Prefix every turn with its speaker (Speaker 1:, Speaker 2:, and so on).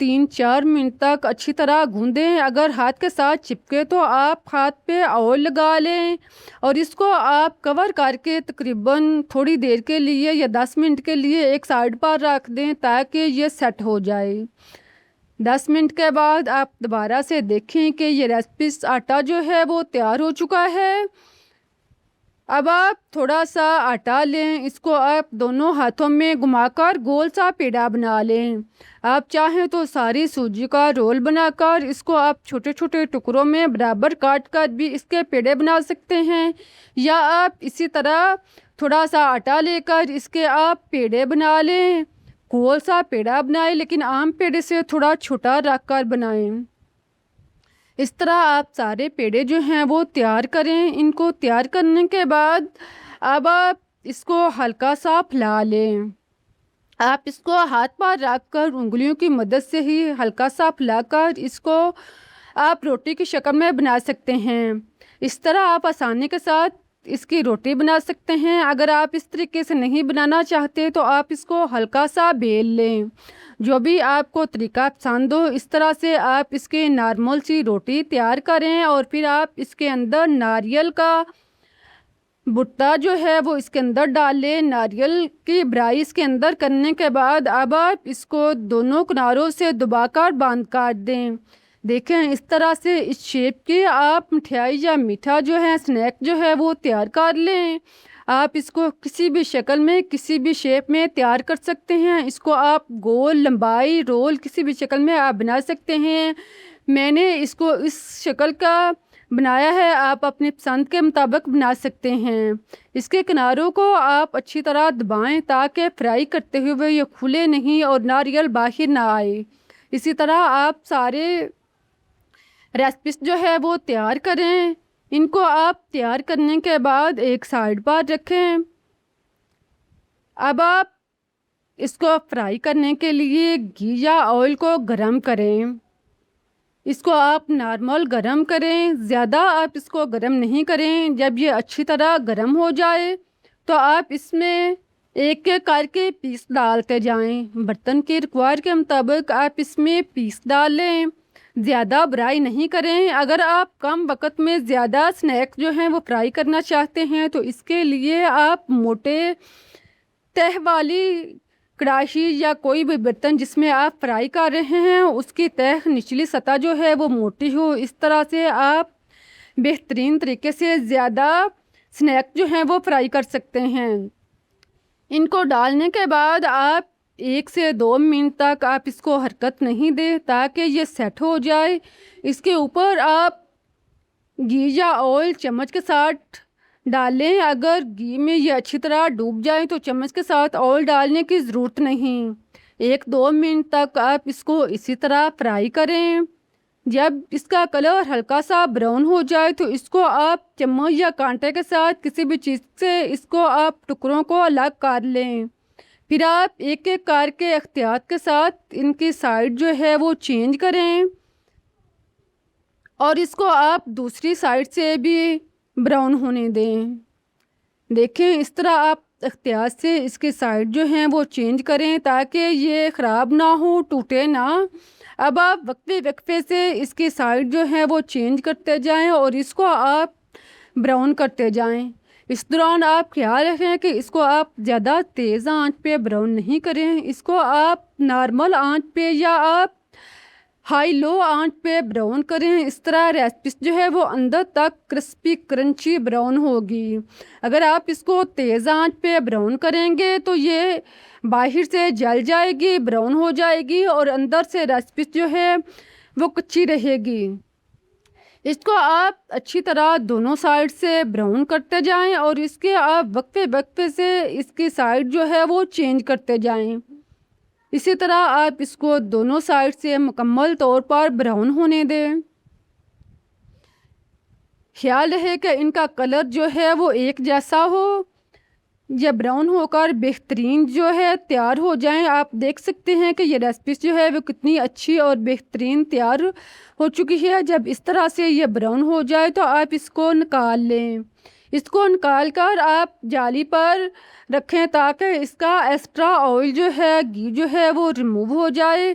Speaker 1: 3-4 minute तक अच्छी तरह गूंदें। अगर हाथ के साथ चिपके तो आप हाथ पे ऑयल लगा लें और इसको आप कवर करके तकरीबन थोड़ी देर के लिए या 10 मिनट के लिए एक साइड पर रख दें ताकि ये सेट हो जाए। 10 मिनट के बाद आप दोबारा से देखें कि ये रेसिपी आटा जो है वो तैयार हो चुका है। अब आप थोड़ा सा आटा लें, इसको आप दोनों हाथों में घुमाकर गोल सा पेड़ा बना लें। आप चाहें तो सारी सूजी का रोल बनाकर इसको आप छोटे छोटे टुकड़ों में बराबर काट कर भी इसके पेड़े बना सकते हैं, या आप इसी तरह थोड़ा सा आटा लेकर इसके आप पेड़े बना लें। गोल सा पेड़ा बनाएं, लेकिन आम पेड़े से थोड़ा छोटा रख कर बनाएं। इस तरह आप सारे पेड़े जो हैं वो तैयार करें। इनको तैयार करने के बाद अब आप इसको हल्का सा फैला लें। आप इसको हाथ पर रख कर उंगलियों की मदद से ही हल्का सा फैलाकर इसको आप रोटी की शक्ल में बना सकते हैं। इस तरह आप आसानी के साथ इसकी रोटी बना सकते हैं। अगर आप इस तरीके से नहीं बनाना चाहते तो आप इसको हल्का सा बेल लें। जो भी आपको तरीका पसंद हो, इस तरह से आप इसके नॉर्मल सी रोटी तैयार करें और फिर आप इसके अंदर नारियल का भुट्टा जो है वो इसके अंदर डाल लें। नारियल की ब्राई इसके अंदर करने के बाद अब आप इसको दोनों किनारों से दबाकर बंद कर दें। देखें, इस तरह से इस शेप की आप मिठाई या मीठा जो है स्नैक जो है वो तैयार कर लें। आप इसको किसी भी शक्ल में किसी भी शेप में तैयार कर सकते हैं। इसको आप गोल, लंबाई, रोल किसी भी शक्ल में आप बना सकते हैं। मैंने इसको इस शक्ल का बनाया है, आप अपनी पसंद के मुताबिक बना सकते हैं। इसके किनारों को आप अच्छी तरह दबाएं ताकि फ्राई करते हुए ये खुले नहीं और नारियल बाहर ना आए। इसी तरह आप सारे रेसिपीज जो है वो तैयार करें। इनको आप तैयार करने के बाद एक साइड पर रखें। अब आप इसको फ्राई करने के लिए घी या ऑयल को गरम करें। इसको आप नॉर्मल गरम करें, ज़्यादा आप इसको गरम नहीं करें। जब ये अच्छी तरह गरम हो जाए तो आप इसमें एक एक करके पीस डालते जाएं। बर्तन के रिक्वायर के मुताबिक आप इसमें पीस डालें, ज़्यादा फ्राई नहीं करें। अगर आप कम वक्त में ज़्यादा स्नैक जो हैं वो फ्राई करना चाहते हैं तो इसके लिए आप मोटे तह वाली कड़ाही या कोई भी बर्तन जिसमें आप फ्राई कर रहे हैं उसकी तह निचली सतह जो है वो मोटी हो। इस तरह से आप बेहतरीन तरीके से ज़्यादा स्नैक जो हैं वो फ्राई कर सकते हैं। इनको डालने के बाद आप 1 से 2 मिनट तक आप इसको हरकत नहीं दें ताकि ये सेट हो जाए। इसके ऊपर आप घी या ऑयल चम्मच के साथ डालें। अगर घी में ये अच्छी तरह डूब जाए तो चम्मच के साथ ऑयल डालने की ज़रूरत नहीं। 1-2 मिनट तक आप इसको इसी तरह फ्राई करें। जब इसका कलर हल्का सा ब्राउन हो जाए तो इसको आप चम्मच या कांटे के साथ किसी भी चीज़ से इसको आप टुकड़ों को अलग कर लें। फिर आप एक एक करके एहतियात के साथ इनकी साइड जो है वो चेंज करें और इसको आप दूसरी साइड से भी ब्राउन होने दें। देखें, इस तरह आप एहतियात से इसके साइड जो हैं वो चेंज करें ताकि ये ख़राब ना हो, टूटे ना। अब आप वक्फे से इसकी साइड जो है वो चेंज करते जाएं और इसको आप ब्राउन करते जाएं। इस दौरान आप ख्याल रखें कि इसको आप ज़्यादा तेज़ आंच पे ब्राउन नहीं करें। इसको आप नॉर्मल आंच पे या आप हाई लो आंच पे ब्राउन करें। इस तरह रेसिपी जो है वो अंदर तक क्रिस्पी क्रंची ब्राउन होगी। अगर आप इसको तेज़ आंच पे ब्राउन करेंगे तो ये बाहर से जल जाएगी, ब्राउन हो जाएगी और अंदर से रेसिपी जो है वो कच्ची रहेगी। इसको आप अच्छी तरह दोनों साइड से ब्राउन करते जाएं और इसके आप वक्फे से इसकी साइड जो है वो चेंज करते जाएं। इसी तरह आप इसको दोनों साइड से मुकम्मल तौर पर ब्राउन होने दें। ख्याल रहे कि इनका कलर जो है वो एक जैसा हो। ये ब्राउन होकर बेहतरीन जो है तैयार हो जाएं। आप देख सकते हैं कि ये रेसिपी जो है वो कितनी अच्छी और बेहतरीन तैयार हो चुकी है। जब इस तरह से ये ब्राउन हो जाए तो आप इसको निकाल लें। इसको निकाल कर आप जाली पर रखें ताकि इसका एक्स्ट्रा ऑयल जो है, घी जो है वो रिमूव हो जाए।